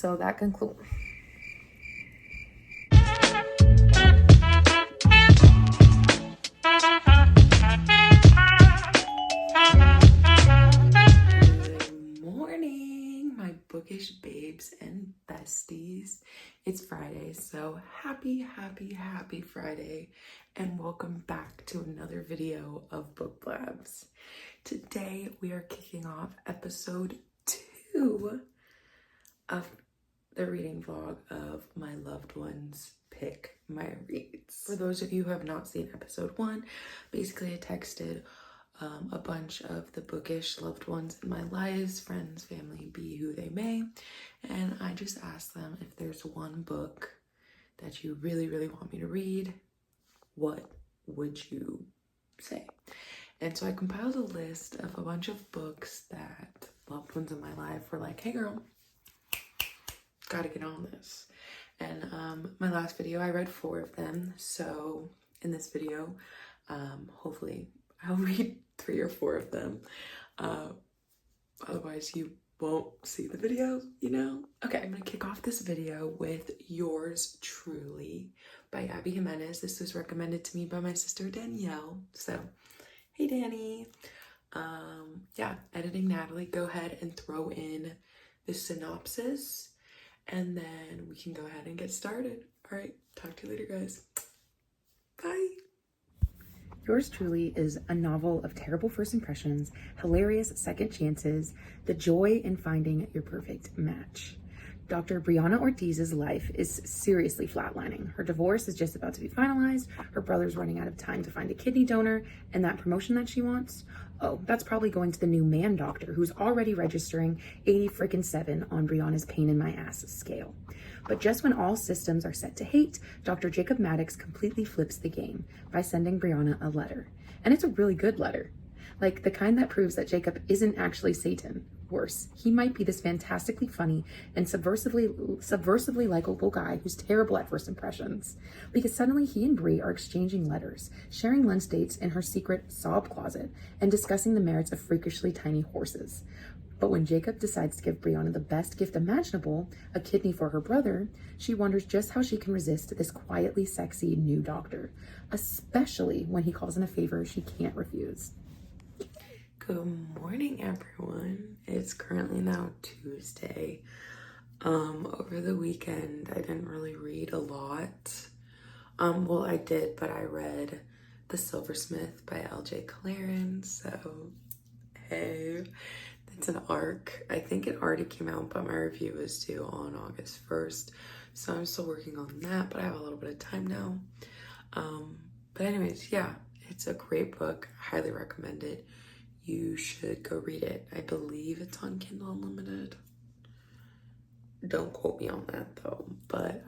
So that concludes. Good morning, my bookish babes and besties. It's Friday, so happy Friday, and welcome back to another video of Book Blabs. Today we are kicking off episode 2 of the reading vlog of my loved ones pick my reads. For those of you who have not seen episode 1, basically I texted a bunch of the bookish loved ones in my lives, friends, family, be who they may, and I just asked them if there's one book that you really want me to read, what would you say? And so I compiled a list of a bunch of books that loved ones in my life were like, hey girl, gotta get on this. And my last video I read 4 of them, so in this video hopefully I'll read 3 or 4 of them, otherwise you won't see the video, you know? Okay, I'm gonna kick off this video with Yours Truly by Abby Jimenez. This was recommended to me by my sister Danielle, so hey Danny. Yeah, editing Natalie, go ahead and throw in the synopsis and then we can go ahead and get started. All right, talk to you later, guys. Bye. Yours Truly is a novel of terrible first impressions, hilarious second chances, the joy in finding your perfect match. Dr. Brianna Ortiz's life is seriously flatlining. Her divorce is just about to be finalized, her brother's running out of time to find a kidney donor, and that promotion that she wants, oh, that's probably going to the new man doctor who's already registering 80-7 on Brianna's pain in my ass scale. But just when all systems are set to hate, Dr. Jacob Maddox completely flips the game by sending Brianna a letter. And it's a really good letter. Like the kind that proves that Jacob isn't actually Satan. Worse, he might be this fantastically funny and subversively likable guy who's terrible at first impressions. Because suddenly he and Bri are exchanging letters, sharing lunch dates in her secret sob closet, and discussing the merits of freakishly tiny horses. But when Jacob decides to give Brianna the best gift imaginable, a kidney for her brother, she wonders just how she can resist this quietly sexy new doctor, especially when he calls in a favor she can't refuse. Good morning, everyone. It's currently now Tuesday. Over the weekend, I didn't really read a lot. Well, I did, but I read The Silversmith by L.J. Claren, so hey, it's an arc. I think it already came out, but my review is due on August 1st, so I'm still working on that, but I have a little bit of time now. But anyways, yeah, it's a great book. I highly recommend it. You should go read it. I believe it's on Kindle Unlimited. Don't quote me on that though. But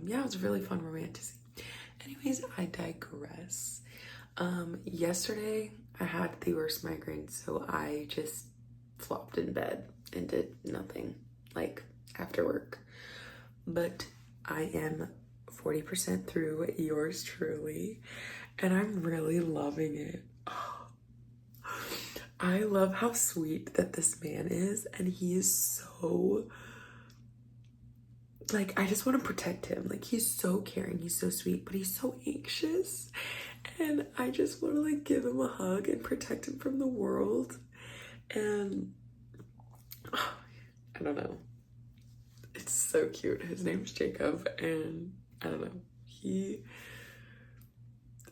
yeah, it was a really fun romantic. Anyways, I digress. Yesterday I had the worst migraine, so I just flopped in bed and did nothing, like after work. But I am 40% through Yours Truly, and I'm really loving it. I love how sweet that this man is, and he is so, like, I just want to protect him. Like, he's so caring, he's so sweet, but he's so anxious, and I just want to, like, give him a hug and protect him from the world. And I don't know, it's so cute. His name's Jacob, and I don't know, he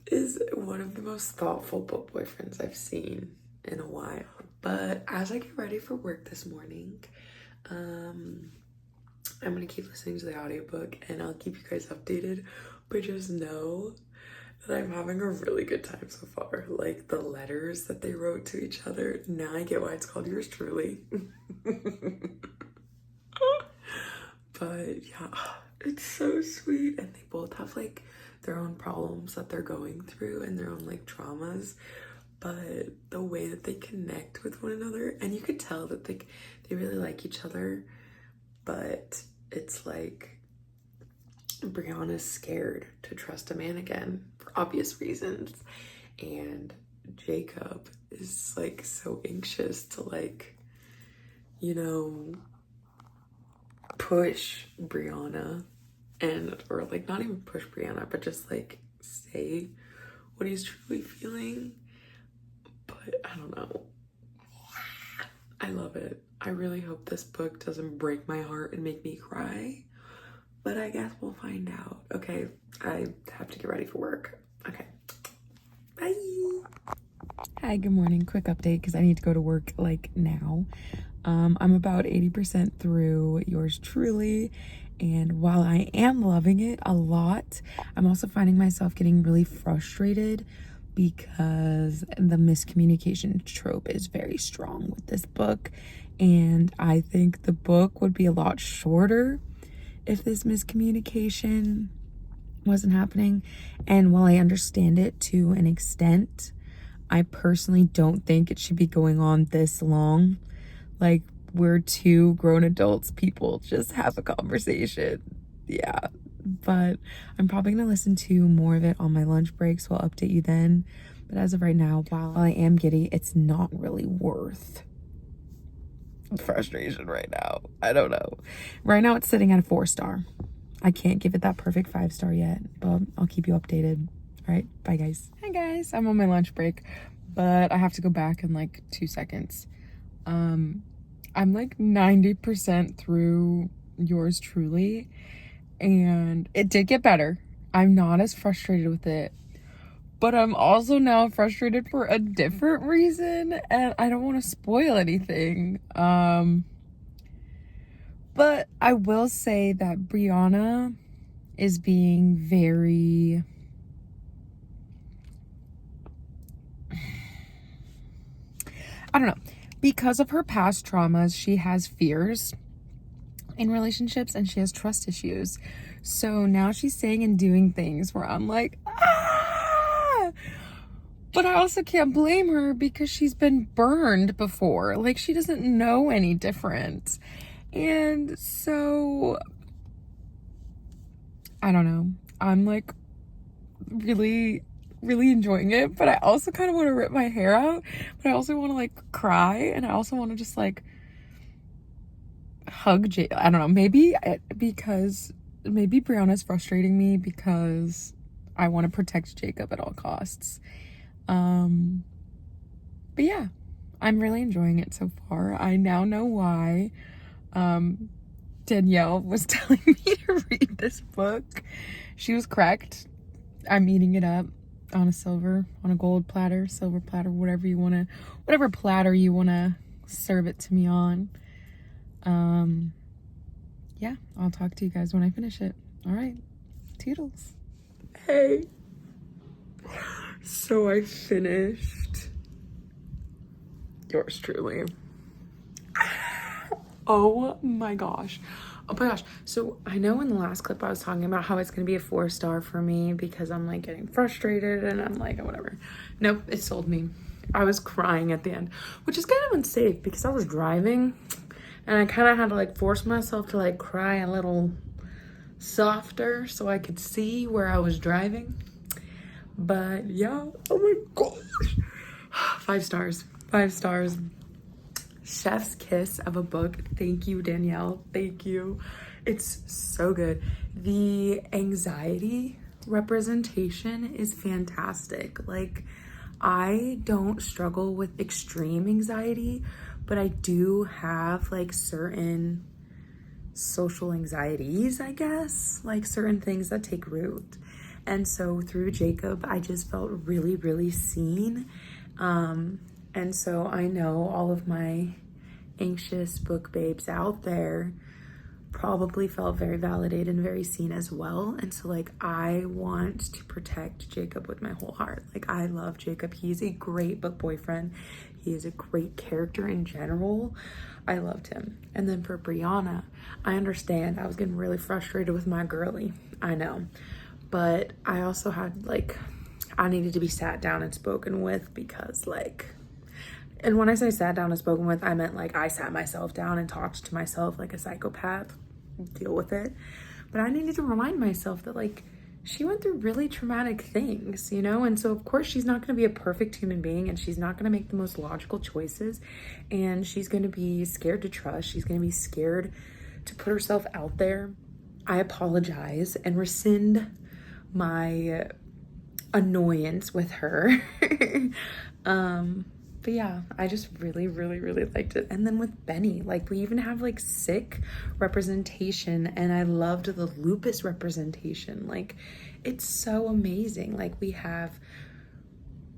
is one of the most thoughtful book boyfriends I've seen in a while. But as I get ready for work this morning, I'm gonna keep listening to the audiobook and I'll keep you guys updated, but just know that I'm having a really good time so far. Like the letters that they wrote to each other, now I get why it's called Yours Truly. But yeah, it's so sweet, and they both have like their own problems that they're going through and their own like traumas, but the way that they connect with one another, and you could tell that they really like each other, but it's like Brianna's scared to trust a man again for obvious reasons, and Jacob is like so anxious to, like, you know, push Brianna or like not even push Brianna, but just like say what he's truly feeling. But I don't know. I love it. I really hope this book doesn't break my heart and make me cry, but I guess we'll find out. Okay, I have to get ready for work. Okay, bye. Hi, good morning. Quick update because I need to go to work like now. I'm about 80% through Yours Truly, and while I am loving it a lot, I'm also finding myself getting really frustrated because the miscommunication trope is very strong with this book, and I think the book would be a lot shorter if this miscommunication wasn't happening. And while I understand it to an extent, I personally don't think it should be going on this long. Like, we're two grown adults, people, just have a conversation. Yeah, but I'm probably gonna listen to more of it on my lunch break, so I'll update you then. But as of right now, while I am giddy, it's not really worth frustration right now. I don't know. Right now it's sitting at a 4-star. I can't give it that perfect 5-star yet, but I'll keep you updated. All right, bye guys. Hi guys, I'm on my lunch break, but I have to go back in like 2 seconds. I'm like 90% through Yours Truly, and it did get better. I'm not as frustrated with it, but I'm also now frustrated for a different reason, and I don't want to spoil anything. But I will say that Brianna is being very... I don't know. Because of her past traumas, she has fears in relationships and she has trust issues. So now she's saying and doing things where I'm like, ah! But I also can't blame her because she's been burned before. Like, she doesn't know any different. And so, I don't know. I'm like really enjoying it, but I also kind of want to rip my hair out, but I also want to like cry, and I also want to just like hug Jake. I don't know, maybe Brianna's frustrating me because I want to protect Jacob at all costs. But yeah, I'm really enjoying it so far. I now know why Danielle was telling me to read this book. She was correct. I'm eating it up on a gold platter, silver platter, whatever platter you want to serve it to me on. Yeah, I'll talk to you guys when I finish it. All right, toodles. Hey, so I finished Yours Truly. Oh my gosh. So I know in the last clip I was talking about how it's gonna be a 4-star for me because I'm like getting frustrated and I'm like, whatever. Nope, it sold me. I was crying at the end, which is kind of unsafe because I was driving and I kind of had to like force myself to like cry a little softer so I could see where I was driving. But yeah, oh my gosh. 5 stars, 5 stars. Chef's kiss of a book. Thank you, Danielle. Thank you. It's so good. The anxiety representation is fantastic. Like, I don't struggle with extreme anxiety, but I do have like certain social anxieties, I guess, like certain things that take root. And so through Jacob, I just felt really seen. And so I know all of my anxious book babes out there probably felt very validated and very seen as well. And so like, I want to protect Jacob with my whole heart. Like, I love Jacob. He's a great book boyfriend. He is a great character in general. I loved him. And then for Brianna, I understand I was getting really frustrated with my girly. I know. But I also had like, I needed to be sat down and spoken with because like, and when I say sat down and spoken with, I meant like I sat myself down and talked to myself like a psychopath, deal with it. But I needed to remind myself that like, she went through really traumatic things, you know? And so of course she's not gonna be a perfect human being and she's not gonna make the most logical choices. And she's gonna be scared to trust. She's gonna be scared to put herself out there, I apologize and rescind my annoyance with her. But yeah, I just really, really, really liked it. And then with Benny, like, we even have like sick representation, and I loved the lupus representation. Like, it's so amazing. Like, we have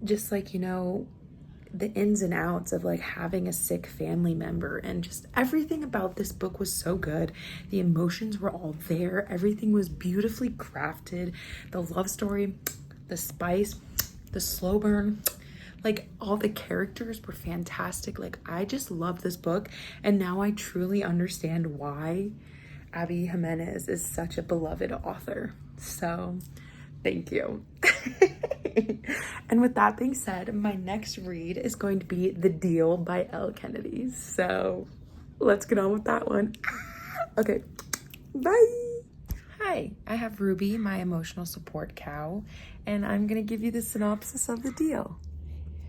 just like, you know, the ins and outs of like having a sick family member, and just everything about this book was so good. The emotions were all there. Everything was beautifully crafted. The love story, the spice, the slow burn, like all the characters were fantastic. Like, I just love this book, and now I truly understand why Abby Jimenez is such a beloved author. So thank you. And with that being said, my next read is going to be The Deal by Elle Kennedy. So let's get on with that one. Okay, bye. Hi, I have Ruby, my emotional support cow, and I'm gonna give you the synopsis of The Deal.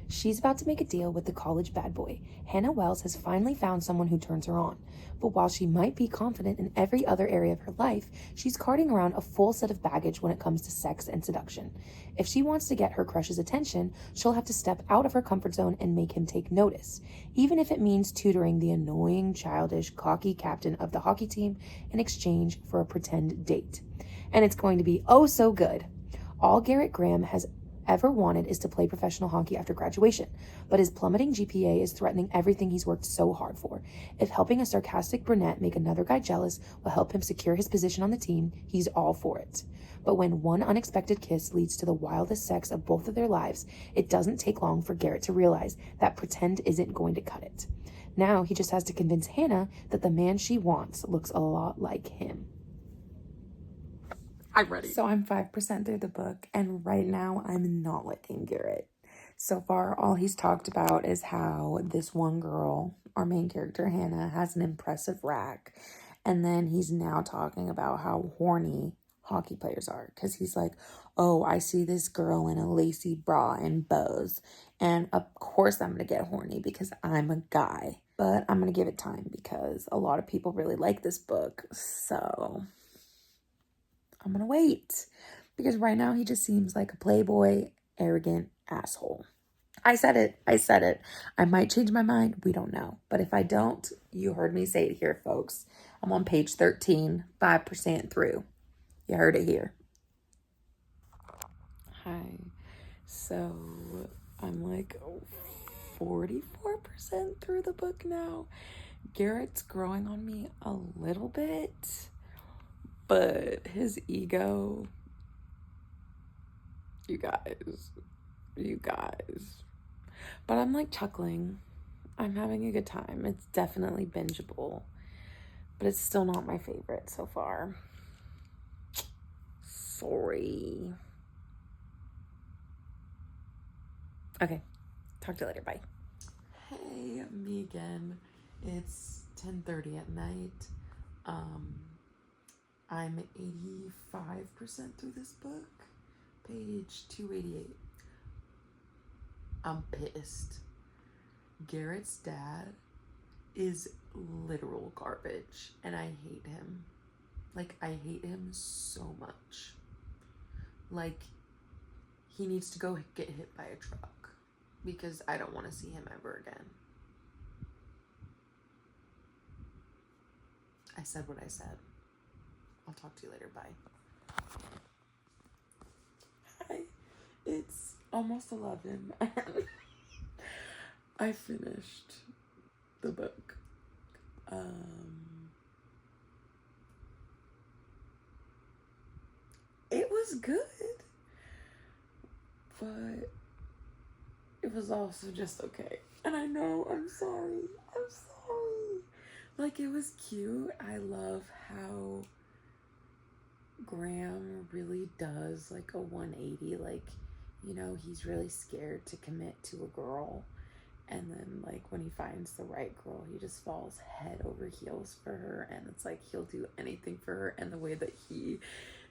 She's about to make a deal with the college bad boy. Hannah Wells has finally found someone who turns her on. But while she might be confident in every other area of her life, she's carting around a full set of baggage when it comes to sex and seduction. If she wants to get her crush's attention, she'll have to step out of her comfort zone and make him take notice, even if it means tutoring the annoying, childish, cocky captain of the hockey team in exchange for a pretend date. And it's going to be oh so good. All Garrett Graham has ever wanted is to play professional hockey after graduation, but his plummeting GPA is threatening everything he's worked so hard for. If helping a sarcastic brunette make another guy jealous will help him secure his position on the team, he's all for it. But when one unexpected kiss leads to the wildest sex of both of their lives, it doesn't take long for Garrett to realize that pretend isn't going to cut it. Now he just has to convince Hannah that the man she wants looks a lot like him. I'm ready. So I'm 5% through the book, and right now I'm not liking Garrett. So far, all he's talked about is how this one girl, our main character, Hannah, has an impressive rack. And then he's now talking about how horny hockey players are. Because he's like, oh, I see this girl in a lacy bra and bows. And of course I'm going to get horny because I'm a guy. But I'm going to give it time because a lot of people really like this book. So I'm gonna wait, because right now he just seems like a playboy, arrogant asshole. I said it. I might change my mind. We don't know. But if I don't, you heard me say it here, folks. I'm on page 13, 5% through. You heard it here. Hi. So I'm like 44% through the book now. Garrett's growing on me a little bit. But his ego, you guys. But I'm like chuckling. I'm having a good time. It's definitely bingeable, but it's still not my favorite so far. Sorry. Okay, talk to you later. Bye. Hey, me again. It's 10:30 at night. I'm 85% through this book, page 288. I'm pissed. Garrett's dad is literal garbage, and I hate him. Like, I hate him so much. Like, he needs to go get hit by a truck, because I don't want to see him ever again. I said what I said. I'll talk to you later. Bye. Hi. It's almost 11 and I finished the book. It was good, but it was also just okay. And I know, I'm sorry. Like, it was cute. I love how Graham really does like a 180. Like, you know, he's really scared to commit to a girl, and then like when he finds the right girl, he just falls head over heels for her, and it's like he'll do anything for her. And the way that he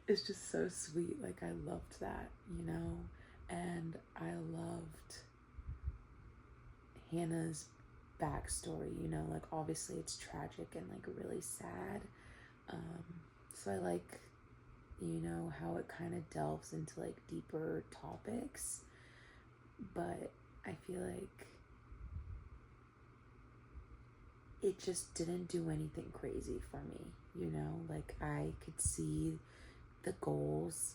is just so sweet, like, I loved that, you know. And I loved Hannah's backstory, you know, like, obviously it's tragic and like really sad, So I like, you know, how it kind of delves into like deeper topics, but I feel like it just didn't do anything crazy for me, you know? Like, I could see the goals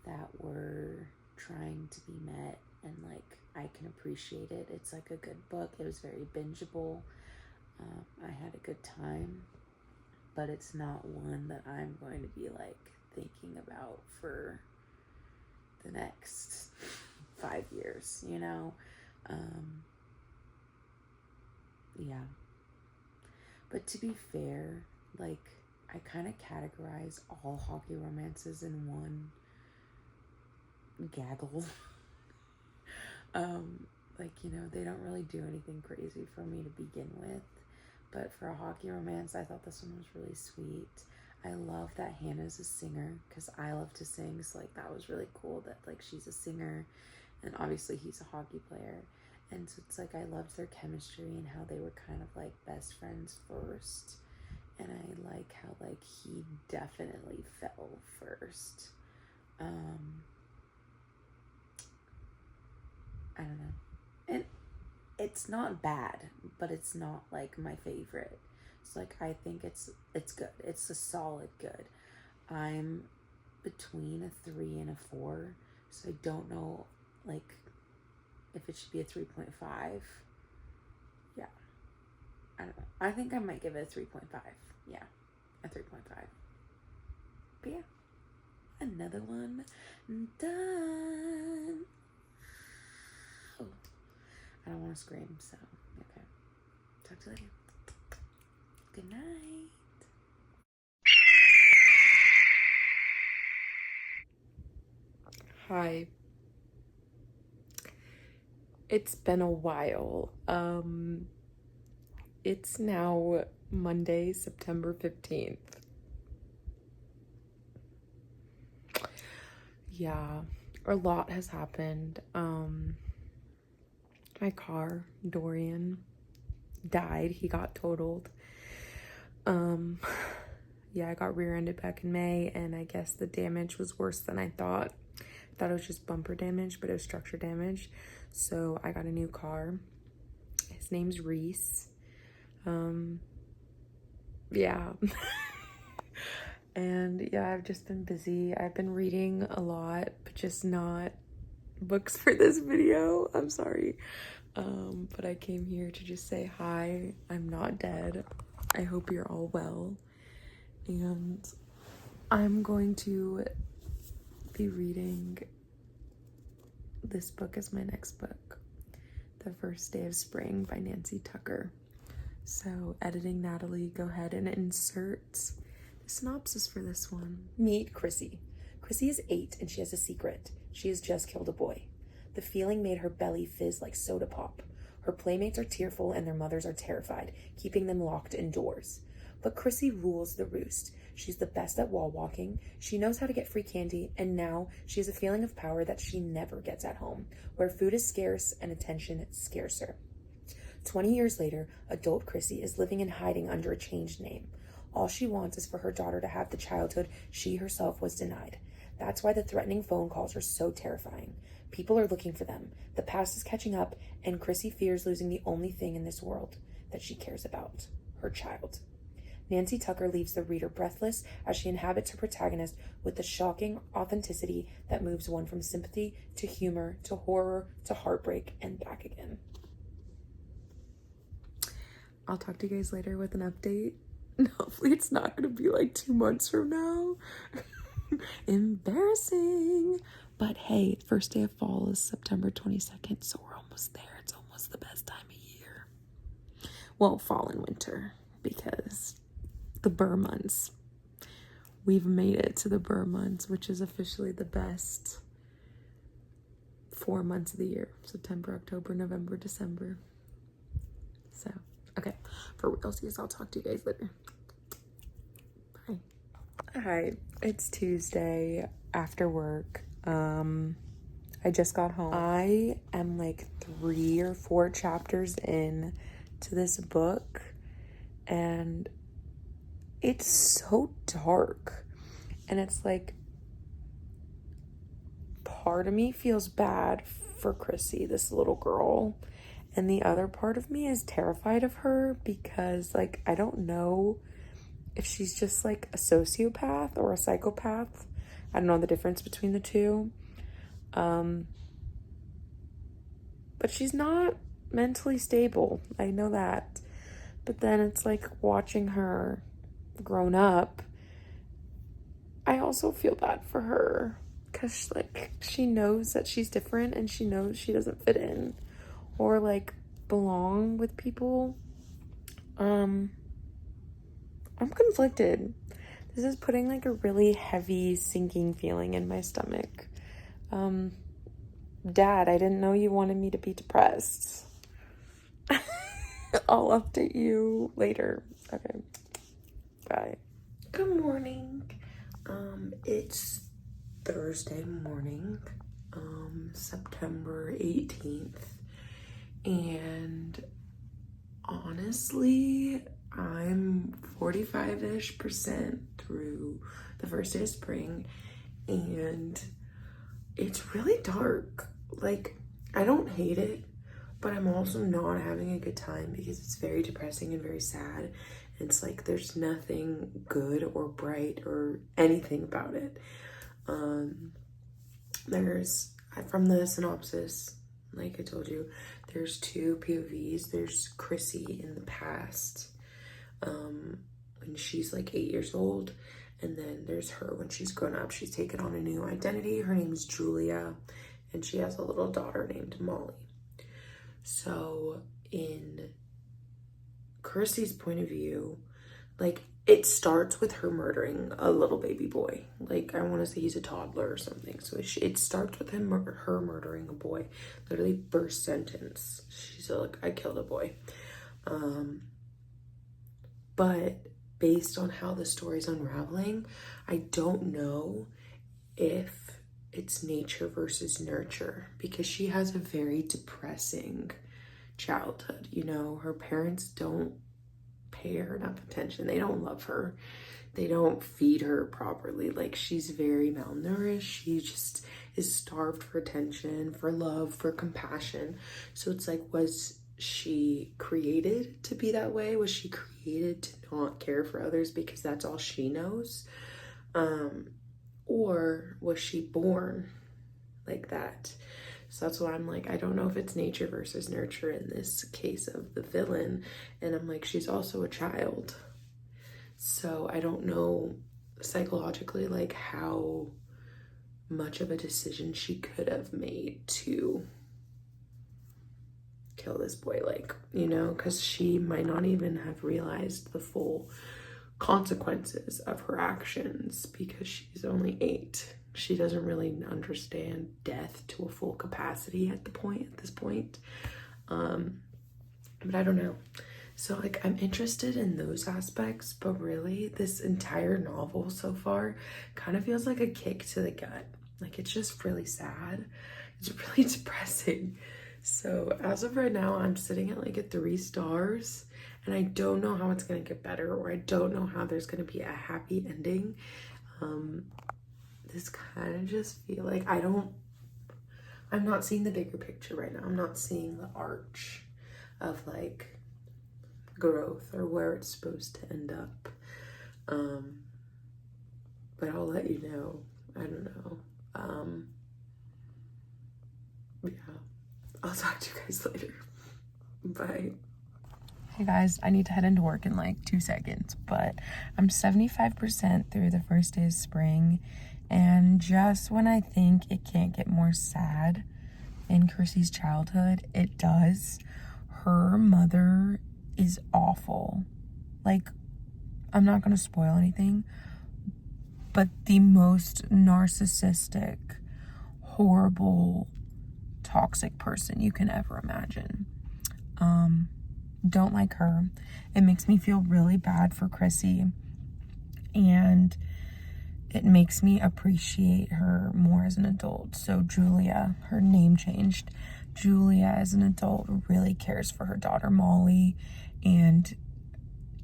that were trying to be met, and like, I can appreciate it. It's like a good book. It was very bingeable. I had a good time, but it's not one that I'm going to be like thinking about for the next 5 years, you know? Yeah. But to be fair, like, I kind of categorize all hockey romances in one gaggle. Like, you know, they don't really do anything crazy for me to begin with. But for a hockey romance, I thought this one was really sweet. I love that Hannah's a singer, because I love to sing. So, like, that was really cool that, like, she's a singer. And obviously he's a hockey player. And so it's like, I loved their chemistry and how they were kind of like best friends first. And I like how like he definitely fell first. I don't know. And it's not bad, but it's not like my favorite. So like, I think it's good. It's a solid good. I'm between a 3 and a 4. So I don't know like if it should be a 3.5. Yeah. I don't know. I think I might give it a 3.5. Yeah. A 3.5. But yeah. Another one done. Oh. I don't want to scream, so okay. Talk to you later. Good night. Hi. It's been a while. It's now Monday, September 15th. Yeah, a lot has happened. My car, Dorian, died. He got totaled. Yeah, I got rear-ended back in May, and I guess the damage was worse than I thought. I thought it was just bumper damage, but it was structure damage. So I got a new car. His name's Reese. Yeah. And yeah, I've just been busy. I've been reading a lot, but just not books for this video. I'm sorry. But I came here to just say hi. I'm not dead. I hope you're all well. And I'm going to be reading this book as my next book, The First Day of Spring by Nancy Tucker. So, editing Natalie, go ahead and insert the synopsis for this one. Meet Chrissy. Chrissy is 8 and she has a secret. She has just killed a boy. The feeling made her belly fizz like soda pop. Her playmates are tearful and their mothers are terrified, keeping them locked indoors. But Chrissy rules the roost. She's the best at wall walking, she knows how to get free candy, and now she has a feeling of power that she never gets at home, where food is scarce and attention scarcer. 20 years later, adult Chrissy is living in hiding under a changed name. All she wants is for her daughter to have the childhood she herself was denied. That's why the threatening phone calls are so terrifying. People are looking for them. The past is catching up, and Chrissy fears losing the only thing in this world that she cares about, her child. Nancy Tucker leaves the reader breathless as she inhabits her protagonist with the shocking authenticity that moves one from sympathy to humor to horror to heartbreak and back again. I'll talk to you guys later with an update. Hopefully it's not going to be like 2 months from now. Embarrassing. But hey, first day of fall is September 22nd, so we're almost there. It's almost the best time of year. Well, fall and winter, because the Burr months. We've made it to the Burr months, which is officially the best 4 months of the year. September, October, November, December. So, okay. For realsies, I'll talk to you guys later. Bye. Hi, it's Tuesday after work. I just got home. I am like 3 or 4 chapters in to this book, and it's so dark. And it's like, part of me feels bad for Chrissy, this little girl. And the other part of me is terrified of her because, like, I don't know if she's just like a sociopath or a psychopath. I don't know the difference between the two. But she's not mentally stable. I know that. But then it's like watching her grown up. I also feel bad for her because like she knows that she's different and she knows she doesn't fit in or like belong with people. I'm conflicted. This is putting like a really heavy sinking feeling in my stomach. Dad, I didn't know you wanted me to be depressed. I'll update you later. Okay. Bye. Good morning. It's Thursday morning, September 18th. And honestly, I'm 45-ish% through the first day of spring, and it's really dark. Like, I don't hate it, but I'm also not having a good time because it's very depressing and very sad. It's like there's nothing good or bright or anything about it. There's, from the synopsis, like I told you, there's two POVs. There's Chrissy in the past, when she's like 8 years old, and then there's her when she's grown up. She's taken on a new identity. Her name is Julia, and she has a little daughter named Molly. So in Chrissy's point of view, like, it starts with her murdering a little baby boy. Like, I want to say he's a toddler or something. So it starts with her murdering a boy. Literally first sentence, she's like, I killed a boy. But based on how the story's unraveling, I don't know if it's nature versus nurture, because she has a very depressing childhood. You know, her parents don't pay her enough attention. They don't love her. They don't feed her properly. Like, she's very malnourished. She just is starved for attention, for love, for compassion. So it's like, was she created to be that way? Was she created to not care for others because that's all she knows? Or was she born like that? So that's why I'm like, I don't know if it's nature versus nurture in this case of the villain. And I'm like, she's also a child. So I don't know psychologically, like, how much of a decision she could have made to kill this boy, like, you know, because she might not even have realized the full consequences of her actions because she's only 8. She doesn't really understand death to a full capacity at this point. But I don't know. So like, I'm interested in those aspects, but really this entire novel so far kind of feels like a kick to the gut. Like, it's just really sad. It's really depressing. So as of right now, I'm sitting at like a 3 stars, and I don't know how it's gonna get better, or I don't know how there's gonna be a happy ending. This kind of just feel like I'm not seeing the bigger picture right now. I'm not seeing the arch of like growth or where it's supposed to end up. But I'll let you know. I don't know. Yeah, I'll talk to you guys later. Bye. Hey guys, I need to head into work in like 2 seconds, but I'm 75% through the first day of spring, and just when I think it can't get more sad in Chrissy's childhood, it does. Her mother is awful. Like, I'm not gonna spoil anything, but the most narcissistic, horrible, toxic person you can ever imagine. Don't like her. It makes me feel really bad for Chrissy, and it makes me appreciate her more as an adult. So Julia, her name changed. Julia as an adult really cares for her daughter Molly, and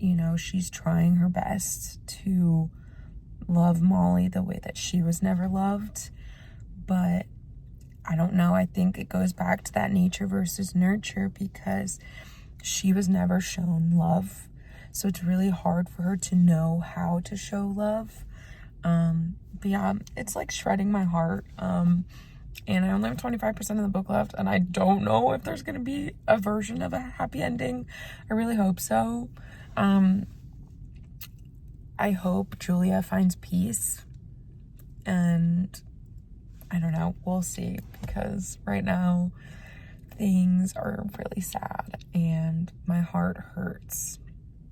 you know, she's trying her best to love Molly the way that she was never loved. But I don't know. I think it goes back to that nature versus nurture, because she was never shown love. So it's really hard for her to know how to show love. But yeah, it's like shredding my heart. And I only have 25% of the book left, and I don't know if there's going to be a version of a happy ending. I really hope so. I hope Julia finds peace, and I don't know, we'll see, because right now things are really sad and my heart hurts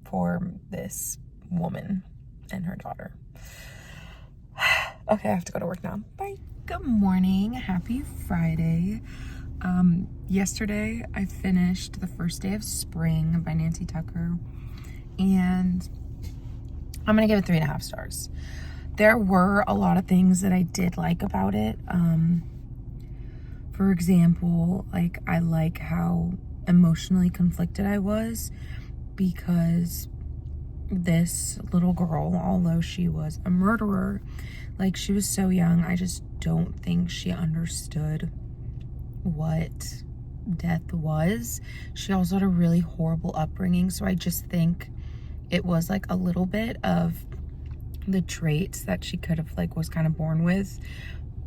for this woman and her daughter. Okay, I have to go to work now. Bye. Good morning. Happy Friday. Yesterday I finished The First Day of Spring by Nancy Tucker, and I'm gonna give it 3.5 stars. There were a lot of things that I did like about it. For example, like, I like how emotionally conflicted I was, because this little girl, although she was a murderer, like, she was so young, I just don't think she understood what death was. She also had a really horrible upbringing, so I just think it was like a little bit of the traits that she could have, like, was kind of born with,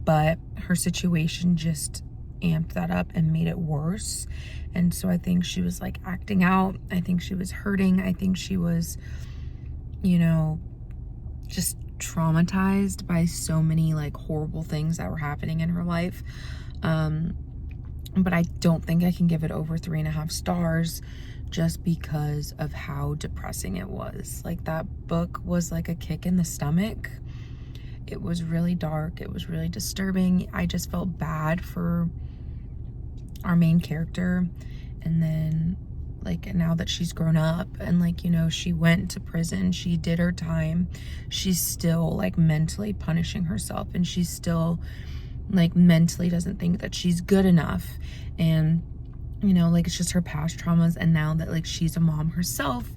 but her situation just amped that up and made it worse. And so I think she was like acting out. I think she was hurting. I think she was, you know, just traumatized by so many like horrible things that were happening in her life. But I don't think I can give it over 3.5 stars just because of how depressing it was. Like, that book was like a kick in the stomach. It was really dark. It was really disturbing. I just felt bad for our main character. And then, like, now that she's grown up and, like, you know, she went to prison, she did her time, she's still like mentally punishing herself, and she's still like mentally doesn't think that she's good enough. And, you know, like, it's just her past traumas, and now that like she's a mom herself,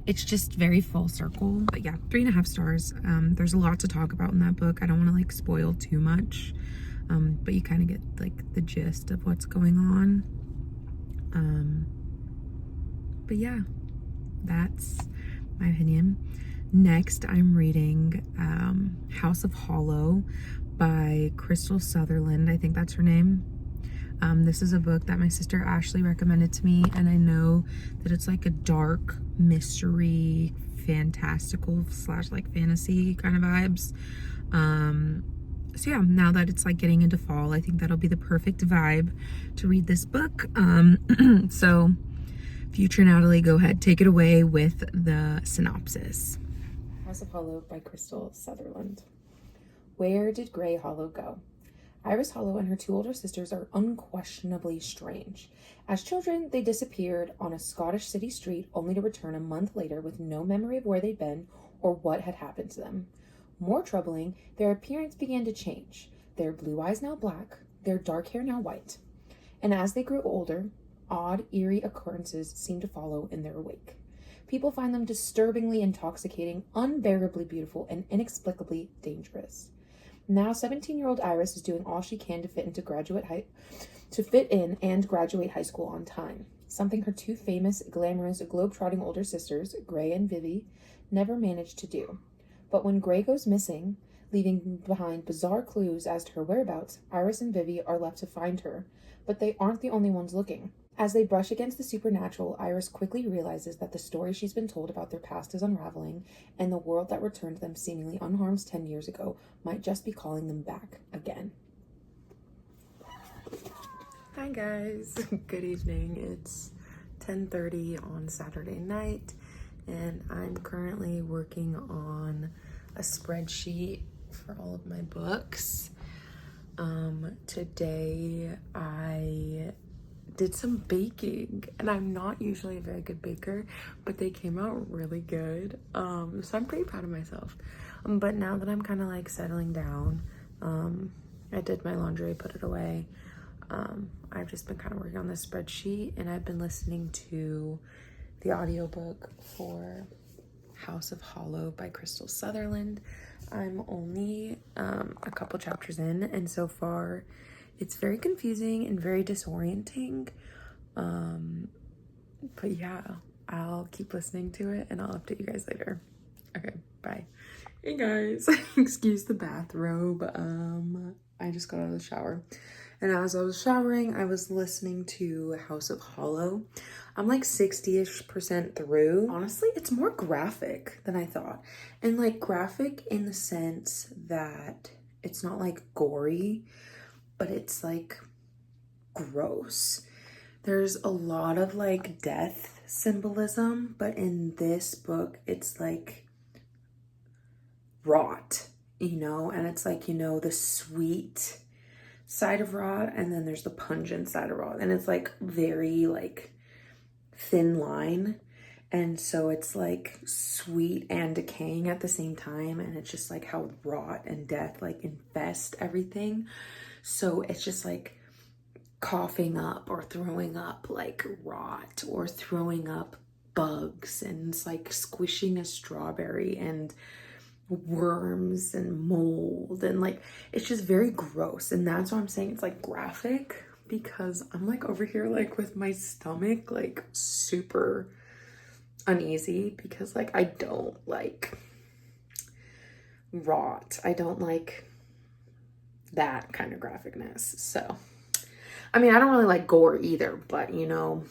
it's just very full circle. But yeah, 3.5 stars. There's a lot to talk about in that book. I don't want to like spoil too much, but you kind of get like the gist of what's going on. But yeah, that's my opinion. Next, I'm reading House of Hollow by Crystal Sutherland. I think that's her name. This is a book that my sister Ashley recommended to me, and I know that it's like a dark mystery, fantastical / like fantasy kind of vibes. So yeah, now that it's like getting into fall, I think that'll be the perfect vibe to read this book. So future Natalie, go ahead, take it away with the synopsis. House of Hollow by Crystal Sutherland. Where did Grey Hollow go? Iris Hollow and her 2 older sisters are unquestionably strange. As children, they disappeared on a Scottish city street, only to return a month later with no memory of where they'd been or what had happened to them. More troubling, their appearance began to change. Their blue eyes now black, their dark hair now white. And as they grew older, odd, eerie occurrences seemed to follow in their wake. People find them disturbingly intoxicating, unbearably beautiful, and inexplicably dangerous. Now 17-year-old Iris is doing all she can to fit in and graduate high school on time, something her 2 famous, glamorous, globe-trotting older sisters, Grey and Vivi, never managed to do. But when Grey goes missing, leaving behind bizarre clues as to her whereabouts, Iris and Vivi are left to find her, but they aren't the only ones looking. As they brush against the supernatural, Iris quickly realizes that the story she's been told about their past is unraveling, and the world that returned them seemingly unharmed 10 years ago might just be calling them back again. Hi guys, good evening. It's 10:30 on Saturday night, and I'm currently working on a spreadsheet for all of my books. Today I did some baking, and I'm not usually a very good baker, but they came out really good. So I'm pretty proud of myself. But now that I'm kind of like settling down, I did my laundry, put it away. I've just been kind of working on this spreadsheet, and I've been listening to the audiobook for House of Hollow by Crystal Sutherland. I'm only a couple chapters in, and so far it's very confusing and very disorienting. But yeah, I'll keep listening to it and I'll update you guys later. Okay, bye. Hey guys, excuse the bathrobe. I just got out of the shower. And as I was showering, I was listening to House of Hollow. I'm like 60-ish% through. Honestly, it's more graphic than I thought. And like graphic in the sense that it's not like gory, but it's like gross. There's a lot of like death symbolism, but in this book, it's like rot, you know, and it's like, you know, the sweet side of rot, and then there's the pungent side of rot, and it's like very like thin line, and so it's like sweet and decaying at the same time, and it's just like how rot and death like infest everything. So it's just like coughing up or throwing up like rot, or throwing up bugs, and it's like squishing a strawberry and worms and mold, and like it's just very gross. And that's why I'm saying it's like graphic, because I'm like over here like with my stomach like super uneasy, because like I don't like rot. I don't like that kind of graphicness. So I mean, I don't really like gore either, but you know,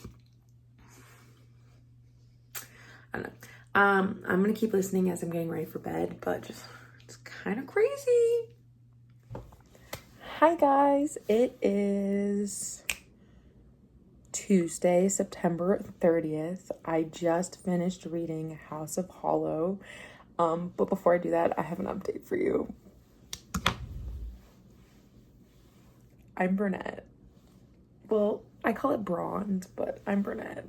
I don't know. I'm gonna keep listening as I'm getting ready for bed, but just it's kind of crazy. Hi guys, it is Tuesday, September 30th. I just finished reading House of Hollow. But before I do that, I have an update for you. I'm brunette. Well, I call it blonde, but I'm brunette.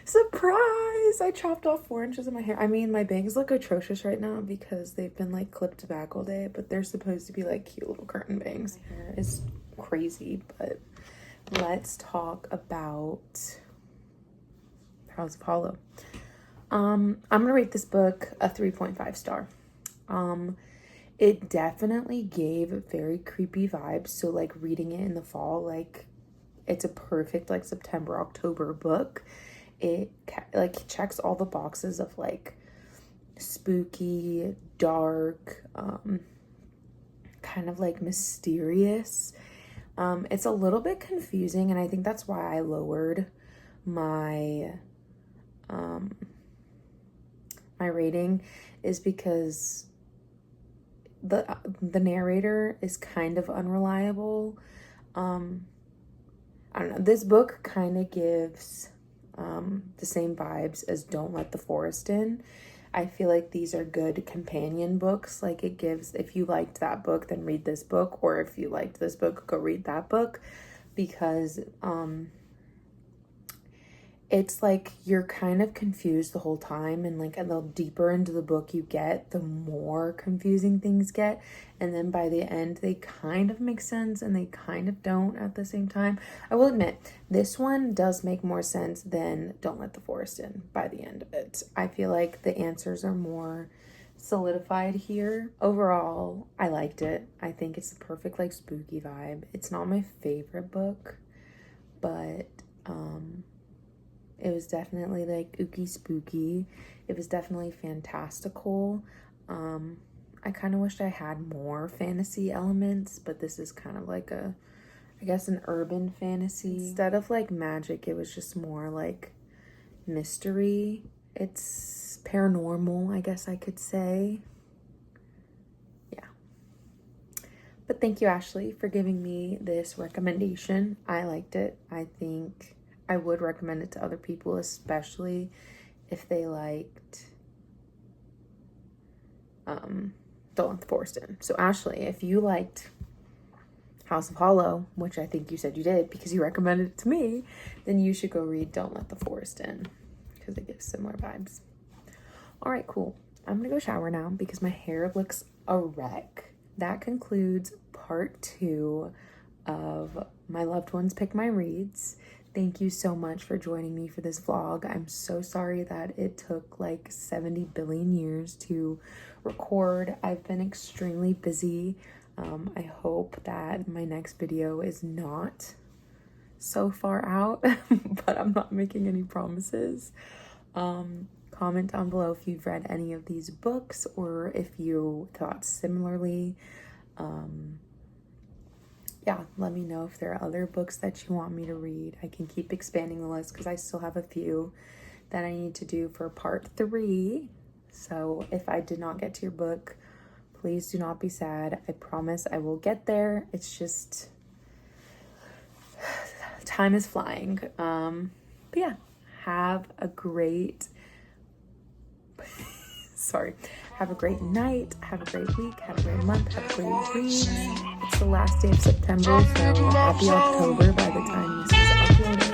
Surprise! I chopped off 4 inches of my hair. I mean, my bangs look atrocious right now because they've been like clipped back all day, but they're supposed to be like cute little curtain bangs. My hair is crazy, but let's talk about House of Hollow. I'm gonna rate this book a 3.5 star. It definitely gave very creepy vibes. So like reading it in the fall, like it's a perfect like September, October book. It like checks all the boxes of like spooky, dark, kind of like mysterious. It's a little bit confusing, and I think that's why I lowered my my rating, is because the narrator is kind of unreliable. I don't know. This book kind of gives the same vibes as Don't Let the Forest In. I feel like these are good companion books. Like it gives, if you liked that book, then read this book, or if you liked this book, go read that book, because it's like you're kind of confused the whole time, and like the deeper into the book you get, the more confusing things get, and then by the end they kind of make sense and they kind of don't at the same time. I will admit, this one does make more sense than Don't Let the Forest In by the end of it. I feel like the answers are more solidified here. Overall, I liked it. I think it's the perfect like spooky vibe. It's not my favorite book, but it was definitely like ooky spooky. It was definitely fantastical. I kind of wished I had more fantasy elements, but this is kind of like a, I guess, an urban fantasy. Instead of like magic, it was just more like mystery. It's paranormal, I guess I could say. Yeah. But thank you, Ashley, for giving me this recommendation. I liked it. I think I would recommend it to other people, especially if they liked Don't Let the Forest In. So Ashley, if you liked House of Hollow, which I think you said you did because you recommended it to me, then you should go read Don't Let the Forest In, because it gives similar vibes. All right, cool. I'm gonna go shower now because my hair looks a wreck. That concludes part 2 of my loved ones pick my reads. Thank you so much for joining me for this vlog. I'm so sorry that it took like 70 billion years to record. I've been extremely busy. I hope that my next video is not so far out, but I'm not making any promises. Comment down below if you've read any of these books or if you thought similarly. Yeah, let me know if there are other books that you want me to read. I can keep expanding the list because I still have a few that I need to do for part 3. So if I did not get to your book, please do not be sad. I promise I will get there. It's just time is flying. But yeah, have a great have a great night, have a great week, have a great month, have a great week. It's the last day of September, so happy October by the time this is uploaded.